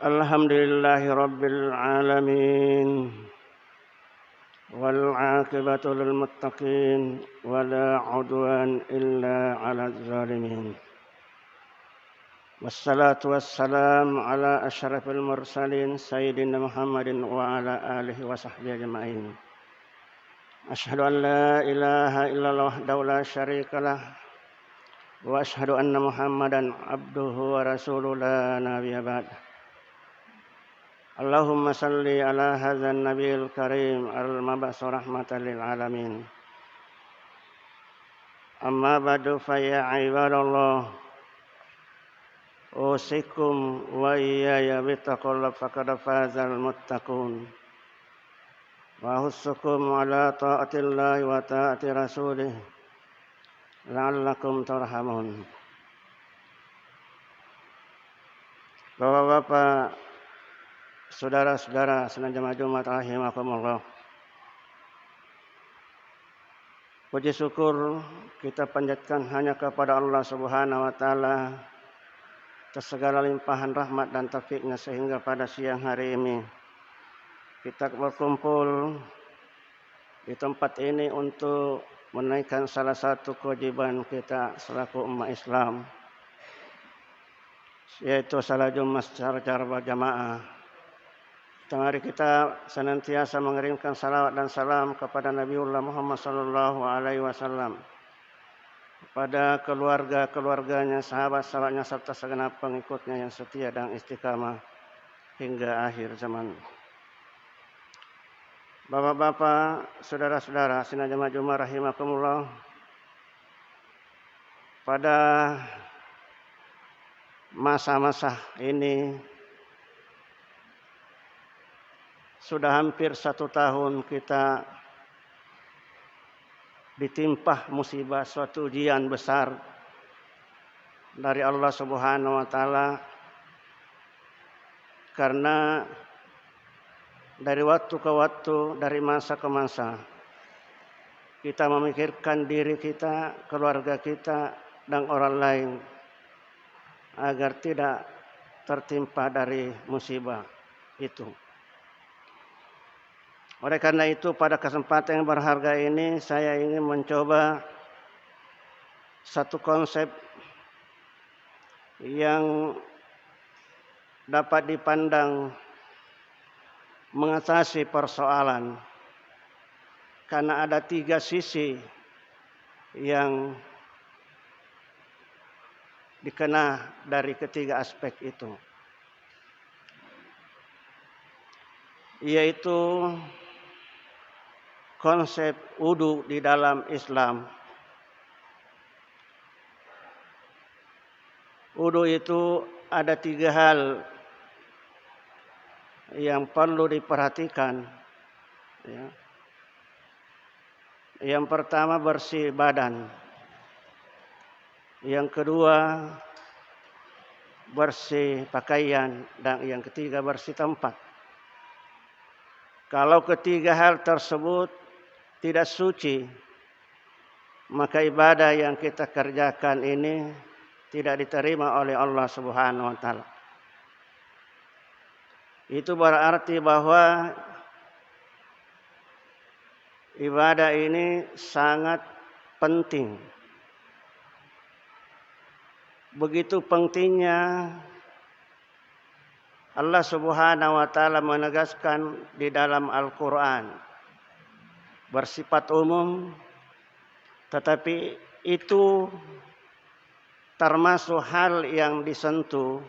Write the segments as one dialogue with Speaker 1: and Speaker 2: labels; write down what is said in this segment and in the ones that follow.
Speaker 1: Alhamdulillahi rabbil alamin wal 'aqibatu lil muttaqin wala 'udwan illa 'alal zalimin. Wassalatu wassalam ala asyrafil mursalin sayyidina Muhammadin wa ala alihi wa sahbihi ajma'in. Asyhadu an la ilaha illallah wahdahu la syarikalah wa asyhadu anna Muhammadan abduhu wa rasuluhu la nabiyya ba'dah. Allahumma salli ala hadzal nabiyil karim al-mab'us rahmatan lil alamin. Amma ba'du fa ya ibadallah, usikum wa iyaya bittaqullah faqad fazal muttaqun. Wa hussukum ala ta'atillahi wa ta'ati rasulih la'allakum turhamun. Bapak-bapak, saudara-saudara senajama Jumat rahimakumullah. Puji syukur kita panjatkan hanya kepada Allah Subhanahu wa taala atas segala limpahan rahmat dan taufik-Nya sehingga pada siang hari ini kita berkumpul di tempat ini untuk menaikkan salah satu kewajiban kita selaku umat Islam, yaitu salat Jumat secara berjamaah. Mari kita senantiasa mengirimkan salawat dan salam kepada Nabiullah Muhammad sallallahu alaihi wasallam, kepada keluarga-keluarganya, sahabat-sahabatnya serta segenap pengikutnya yang setia dan istiqamah hingga akhir zaman. Bapak-bapak, saudara-saudara senajama Jumat rahimakumullah. Pada masa-masa ini sudah hampir 1 tahun kita ditimpa musibah, suatu ujian besar dari Allah Subhanahu wa taala, karena dari waktu ke waktu, dari masa ke masa kita memikirkan diri kita, keluarga kita dan orang lain agar tidak tertimpa dari musibah itu. Oleh karena itu, pada kesempatan yang berharga ini saya ingin mencoba satu konsep yang dapat dipandang mengatasi persoalan, karena ada 3 sisi yang dikena dari ketiga aspek itu, yaitu konsep wudu di dalam Islam. Wudu itu ada 3 hal yang perlu diperhatikan. Ya. Yang pertama, bersih badan. Yang kedua, bersih pakaian. Dan yang ketiga, bersih tempat. Kalau ketiga hal tersebut tidak suci, maka ibadah yang kita kerjakan ini tidak diterima oleh Allah Subhanahu wa taala. Itu berarti bahwa ibadah ini sangat penting. Begitu pentingnya Allah Subhanahu wa taala menegaskan di dalam Al-Qur'an, bersifat umum, tetapi itu termasuk hal yang disentuh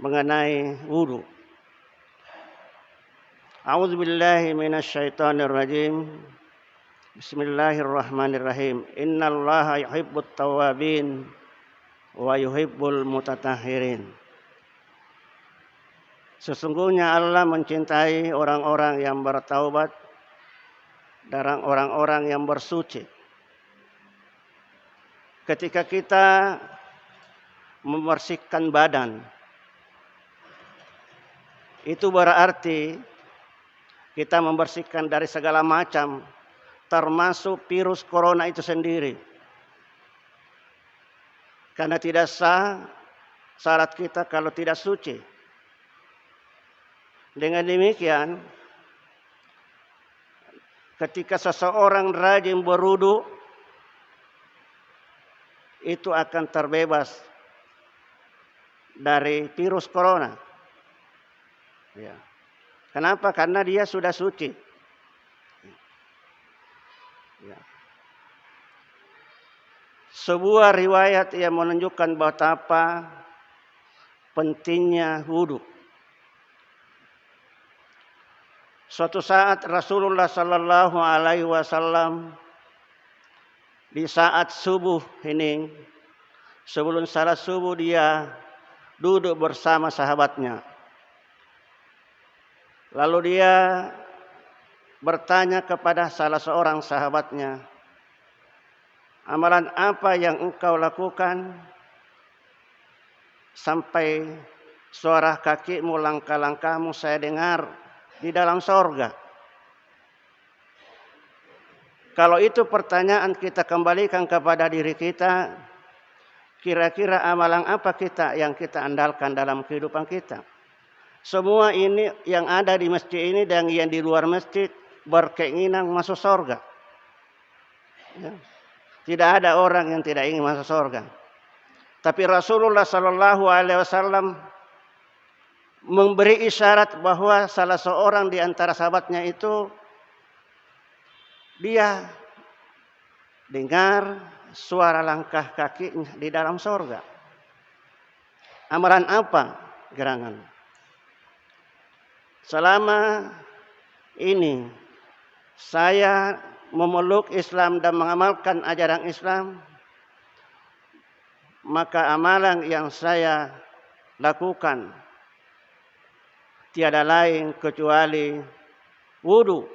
Speaker 1: mengenai wudu. A'udzubillahi minasyaitonir rajim. Bismillahirrahmanirrahim. Innallaha yuhibbut tawwabin wa yuhibbul mutatahhirin. Sesungguhnya Allah mencintai orang-orang yang bertaubat dan orang-orang yang bersuci. Ketika kita membersihkan badan, itu berarti kita membersihkan dari segala macam, termasuk virus corona itu sendiri. Karena tidak sah salat kita kalau tidak suci. Dengan demikian, ketika seseorang rajin berwudu, itu akan terbebas dari virus corona. Ya. Kenapa? Karena dia sudah suci. Ya. Sebuah riwayat yang menunjukkan betapa pentingnya wudu. Suatu saat Rasulullah Sallallahu Alaihi Wasallam di saat subuh ini, sebelum salat subuh dia duduk bersama sahabatnya. Lalu dia bertanya kepada salah seorang sahabatnya, amalan apa yang engkau lakukan sampai suara kakimu, langkah-langkahmu saya dengar di dalam sorga? Kalau itu pertanyaan kita kembalikan kepada diri kita, kira-kira amalan apa yang kita andalkan dalam kehidupan kita? Semua ini yang ada di masjid ini dan yang di luar masjid berkeinginan masuk sorga. Ya. Tidak ada orang yang tidak ingin masuk sorga. Tapi Rasulullah Sallallahu Alaihi Wasallam memberi isyarat bahwa salah seorang di antara sahabatnya itu dia dengar suara langkah kakinya di dalam sorga. Amalan apa gerangan? Selama ini saya memeluk Islam dan mengamalkan ajaran Islam, maka amalan yang saya lakukan tiada lain kecuali wudu.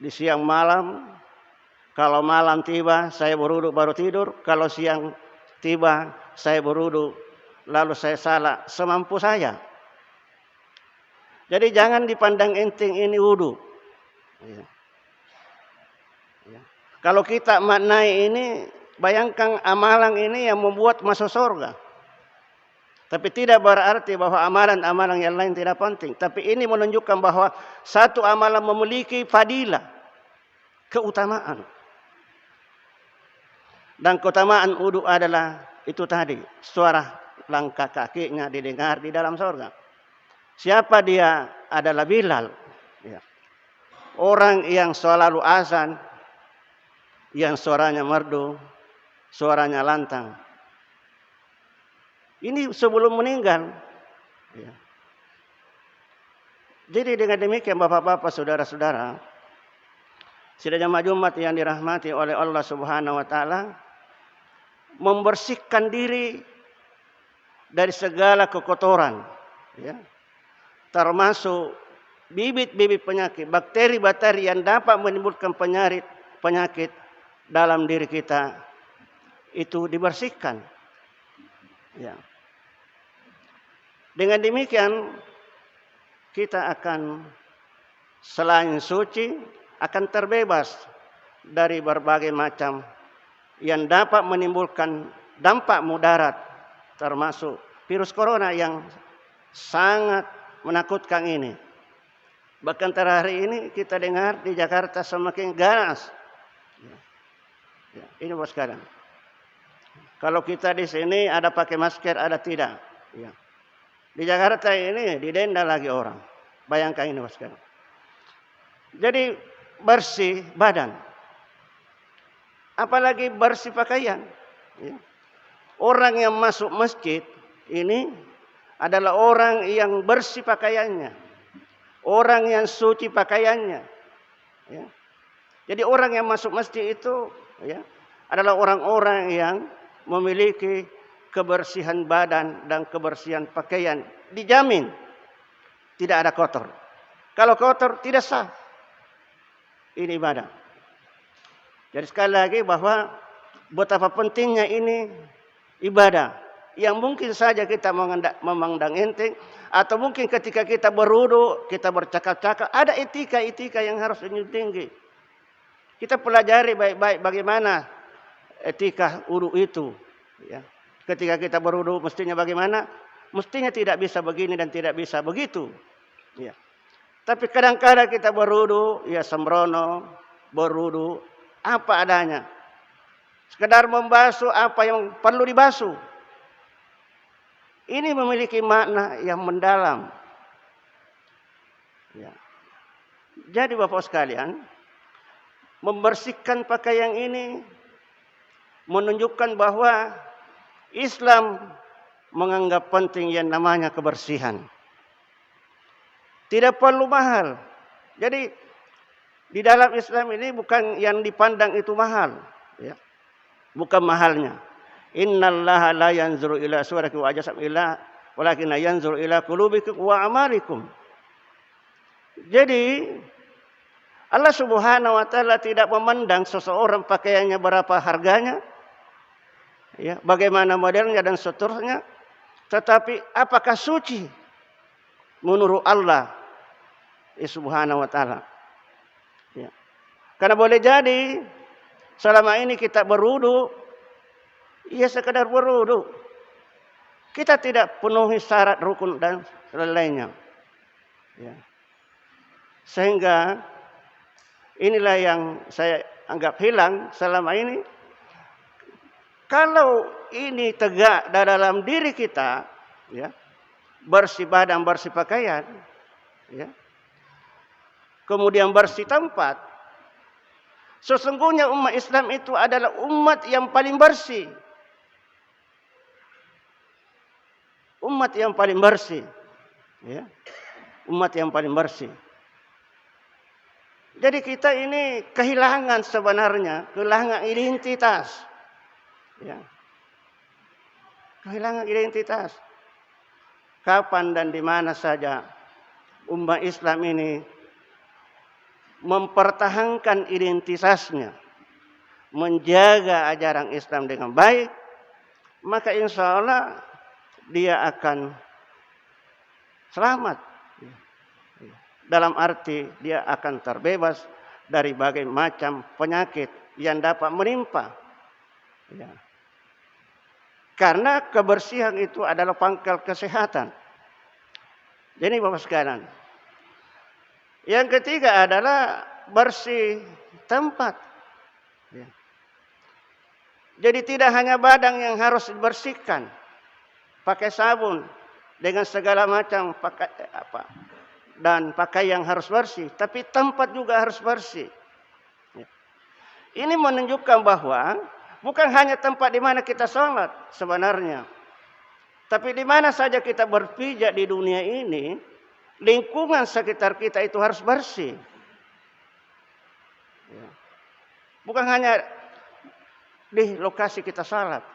Speaker 1: Di siang malam, kalau malam tiba saya berwudu baru tidur, kalau siang tiba saya berwudu lalu saya salat semampu saya. Jadi jangan dipandang enteng ini wudu. Ya. Ya. Kalau kita maknai ini, bayangkan amalan ini yang membuat masuk surga. Tapi tidak berarti bahwa amalan-amalan yang lain tidak penting. Tapi ini menunjukkan bahwa satu amalan memiliki fadilah, keutamaan. Dan keutamaan wudu adalah itu tadi, suara langkah kakinya didengar di dalam surga. Siapa dia? Adalah Bilal. Ya. Orang yang selalu azan, yang suaranya merdu, suaranya lantang. Ini sebelum meninggal. Ya. Jadi dengan demikian Bapak-bapak, saudara-saudara, sidang jamaah Jumat yang dirahmati oleh Allah Subhanahu wa taala, membersihkan diri dari segala kekotoran, ya. Termasuk bibit-bibit penyakit, bakteri-bakteri yang dapat menimbulkan penyakit dalam diri kita, itu dibersihkan. Ya. Dengan demikian kita akan selain suci akan terbebas dari berbagai macam yang dapat menimbulkan dampak mudarat, termasuk virus corona yang sangat menakutkan ini. Bahkan terakhir ini kita dengar di Jakarta semakin ganas. Ya, ini bos sekarang. Kalau kita di sini ada pakai masker, ada tidak. Ya. Di Jakarta ini didenda lagi orang. Bayangkan ini bos sekarang. Jadi bersih badan. Apalagi bersih pakaian. Ya. Orang yang masuk masjid ini adalah orang yang bersih pakaiannya, orang yang suci pakaiannya. Ya. Jadi orang yang masuk masjid itu, ya, adalah orang-orang yang memiliki kebersihan badan dan kebersihan pakaian, dijamin tidak ada kotor. Kalau kotor tidak sah ini ibadah. Jadi sekali lagi bahwa betapa pentingnya ini ibadah. Yang mungkin saja kita memandang enteng, atau mungkin ketika kita berwudu, kita bercakap-cakap, ada etika-etika yang harus tinggi. Kita pelajari baik-baik bagaimana etika wudu itu. Ya. Ketika kita berwudu mestinya bagaimana, Mestinya tidak bisa begini dan tidak bisa begitu. Ya. Tapi kadang-kadang kita berwudu, ya sembrono, berwudu apa adanya. Sekedar membasuh apa yang perlu dibasuh. Ini memiliki makna yang mendalam. Ya. Jadi Bapak sekalian, membersihkan pakaian ini menunjukkan bahwa Islam menganggap penting yang namanya kebersihan. Tidak perlu mahal. Jadi di dalam Islam ini bukan yang dipandang itu mahal, ya. Bukan mahalnya. Innallaha la yanzuru ila suwarikum wa ajsamikum illa walakin yanzuru ila qulubikum wa amalikum. Jadi Allah Subhanahu wa taala tidak memandang seseorang pakaiannya berapa harganya, ya, bagaimana modelnya dan seterusnya, tetapi apakah suci menurut Allah Subhanahu wa taala. Ya. Karena boleh jadi selama ini kita berwudu, ya sekedar berwudu. Kita tidak penuhi syarat rukun dan lainnya. Ya. Sehingga inilah yang saya anggap hilang selama ini. Kalau ini tegak dalam diri kita, ya, bersih badan, bersih pakaian, ya, kemudian bersih tempat, sesungguhnya umat Islam itu adalah umat yang paling bersih. Umat yang paling bersih. Ya. Umat yang paling bersih. Jadi kita ini kehilangan sebenarnya, kehilangan identitas. Ya. Kehilangan identitas. Kapan dan di mana saja umat Islam ini mempertahankan identitasnya, menjaga ajaran Islam dengan baik, maka insya Allah dia akan selamat. Dalam arti dia akan terbebas dari berbagai macam penyakit yang dapat menimpa. Ya. Karena kebersihan itu adalah pangkal kesehatan. Jadi Bapak sekalian, yang ketiga adalah bersih tempat. Ya. Jadi tidak hanya badan yang harus dibersihkan, pakai sabun dengan segala macam dan pakai yang harus bersih, tapi tempat juga harus bersih. Ya. Ini menunjukkan bahwa bukan hanya tempat di mana kita sholat sebenarnya, tapi di mana saja kita berpijak di dunia ini, lingkungan sekitar kita itu harus bersih. Ya. Bukan hanya di lokasi kita salat.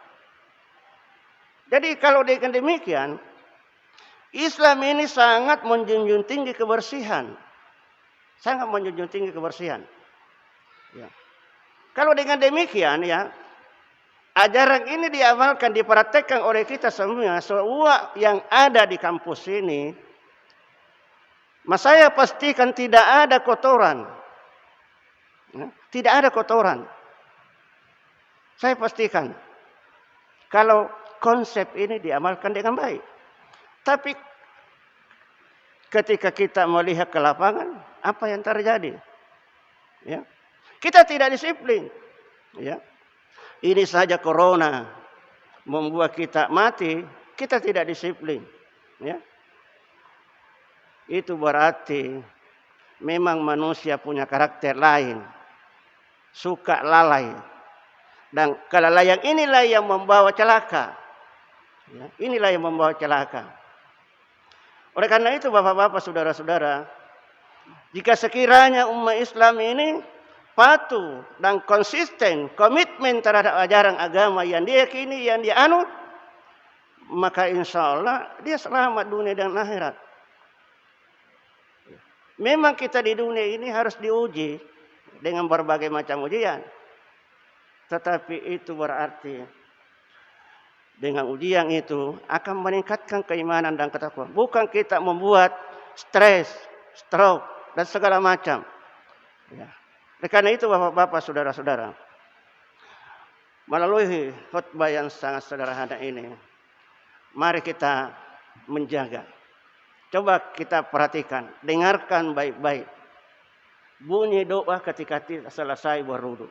Speaker 1: Jadi kalau dengan demikian, Islam ini sangat menjunjung tinggi kebersihan. Sangat menjunjung tinggi kebersihan. Ya. Kalau dengan demikian, ya, ajaran ini diamalkan, dipraktekkan oleh kita semua yang ada di kampus ini, mas saya pastikan tidak ada kotoran. Ya, tidak ada kotoran. Saya pastikan kalau konsep ini diamalkan dengan baik. Tapi ketika kita melihat ke lapangan, apa yang terjadi? Ya. Kita tidak disiplin. Ya. Ini saja corona membuat kita mati, kita tidak disiplin. Ya. Itu berarti memang manusia punya karakter lain. Suka lalai. Dan kelalaian inilah yang membawa celaka. Ya, inilah yang membawa celaka. Oleh karena itu Bapak-bapak, saudara-saudara, jika sekiranya umat Islam ini patuh dan konsisten, komitmen terhadap ajaran agama yang dia yakini, yang dia anut, maka insya Allah dia selamat dunia dan akhirat. Memang kita di dunia ini harus diuji dengan berbagai macam ujian. Tetapi itu berarti dengan ujian itu akan meningkatkan keimanan dan ketakwaan. Bukan kita membuat stres, stroke, dan segala macam. Ya. Karena itu Bapak-bapak, saudara-saudara, melalui khutbah yang sangat sederhana ini, mari kita menjaga. Coba kita perhatikan, dengarkan baik-baik bunyi doa ketika kita selesai berwudu.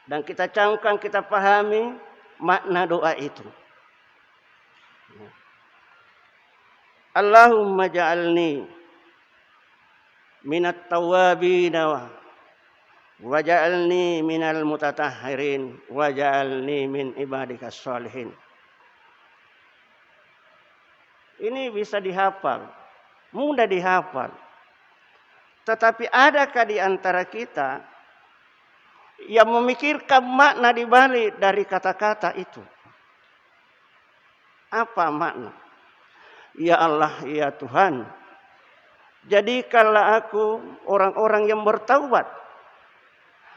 Speaker 1: Dan kita camkan, kita pahami makna doa itu. Allahumma ja'alni minat tawabin wa ja'alni minal mutatahhirin wa ja'alni min ibadikas sholihin. Ini bisa dihafal, mudah dihafal. Tetapi adakah di antara kita yang memikirkan makna dibalik dari kata-kata itu? Apa makna? Ya Allah, ya Tuhan, jadikanlah aku orang-orang yang bertaubat.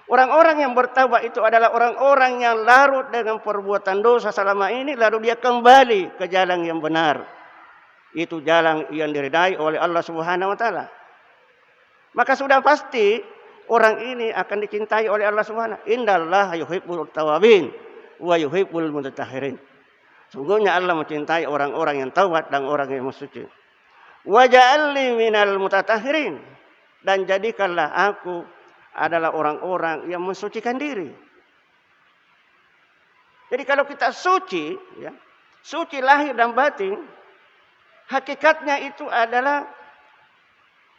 Speaker 1: Orang-orang yang bertaubat itu adalah orang-orang yang larut dengan perbuatan dosa selama ini, lalu dia kembali ke jalan yang benar. Itu jalan yang diridai oleh Allah Subhanahu wa taala. Maka sudah pasti orang ini akan dicintai oleh Allah Subhanahu. Innallaha yuhibbul tawabin wa yuhibbul mutatahhirin. Sungguhnya Allah mencintai orang-orang yang taubat dan orang yang suci. Wa ja'alni minal mutatahhirin, dan jadikanlah aku adalah orang-orang yang mensucikan diri. Jadi kalau kita suci, ya, suci lahir dan batin, hakikatnya itu adalah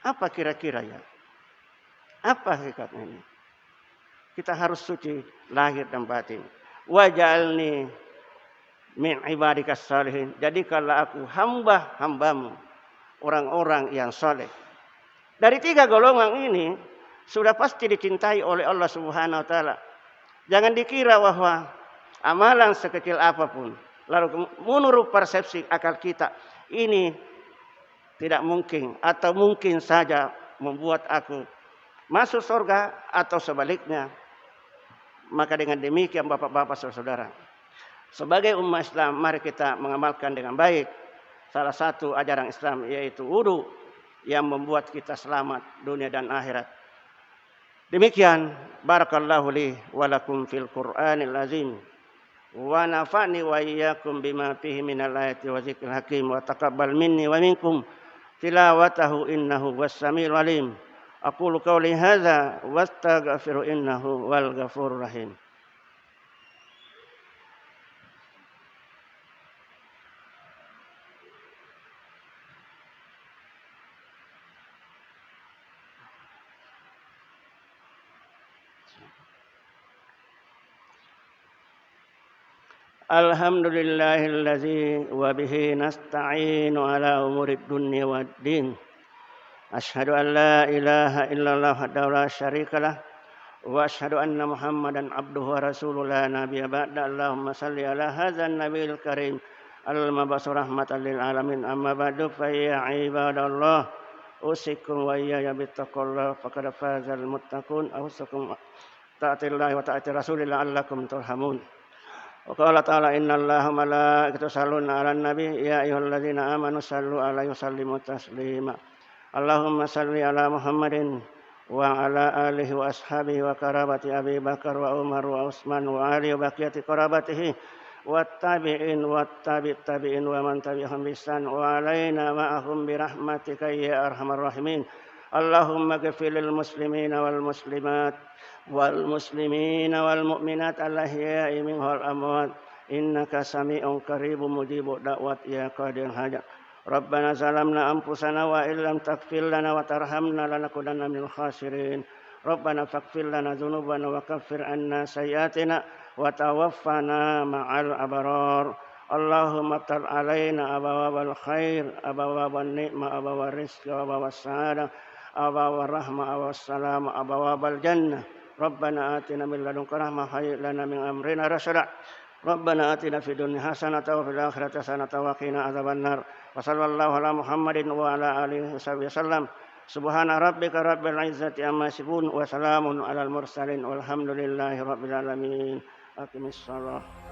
Speaker 1: apa kira-kira ya? Apa hakikatnya ini? Kita harus suci lahir dan batin. Wa ja'alni min ibadikas sholihin, jadikanlah aku hamba-hambamu, orang-orang yang soleh. Dari tiga golongan ini sudah pasti dicintai oleh Allah Subhanahu wa taala. Jangan dikira bahwa amalan sekecil apapun, lalu menurut persepsi akal kita, ini tidak mungkin atau mungkin saja membuat aku masuk surga atau sebaliknya. Maka dengan demikian Bapak-bapak saudara, sebagai umat Islam mari kita mengamalkan dengan baik salah satu ajaran Islam, yaitu wudu, yang membuat kita selamat dunia dan akhirat. Demikian, barakallahu li wa lakum fil Qur'anil azim wa nafa'ni wa iyyakum bima fihi minal ayati wa dzikril hakim wa taqabbal minni wa minkum tilawatahu innahu was-sami'ul alim. Aqulu qawli hadza wastaghfiru innahu wal ghafurur rahim. Alhamdulillahillazi wa bihi nasta'inu ala umurid dunya waddin. Asyhadu an la ilaha illallah wahdahu la syarikalah wa asyhadu anna Muhammadan abduhu wa rasuluhu la nabiyya ba'da. Allahumma shalli ala hadzal nabiyil karim al-mab'us rahmatan lil alamin. Amma ba'du fa ya ibadallah, usikum wa iyaya bittaqullah faqad fazal muttaqun. Ausakum ta'atillahi wa ta'ati rasulillah la'allakum turhamun. Wa qala ta'ala innallaha malaikatahu yusholluna 'alan nabi ya ayyuhalladzina amanu shallu 'alaihi wa sallimu taslima. Allahumma shalli 'ala Muhammadin wa 'ala alihi wa ashabihi wa qarabati Abi Bakar wa Umar wa Utsman wa ali wa baqiyati qarabatihi wat tabi'in wat tabi'in wa man tabi'ahum bi ihsan wa 'alaina ma'ahum bi rahmatika ya arhamar rahimin. Allahumma ighfir lil muslimina wal muslimat wal muslimina wal mu'minat al-ahya'i minhum wal amwat innaka sami'un qaribun mujibud da'wat ya qadir hajat. Rabbana zalamna anfusana wa illam taghfir lana wa tarhamna lanakunanna minal khasirin. Rabbana faghfir lana dzunubana wa kaffir 'anna sayyi'atina wa tawaffana ma'al abrar. Allahumma aftar 'alaina abawabal khair, abawaban ni'mah, abawar rizqi, abawar sa'adah, abawar rahmah, abawar salam, abawabal jannah. Rabbana atina min ladunka rahmah hayyi' lana min amrina rasyada. Rabbana atina fid dunya hasanatan wa fil akhirati hasanatan wa qina adzabannar. Wa sallallahu ala Muhammadin wa ala alihi wasallam. Subhana rabbika rabbil izzati amma yasifun wa salamun alal mursalin walhamdulillahi rabbil alamin. Aqimissalah.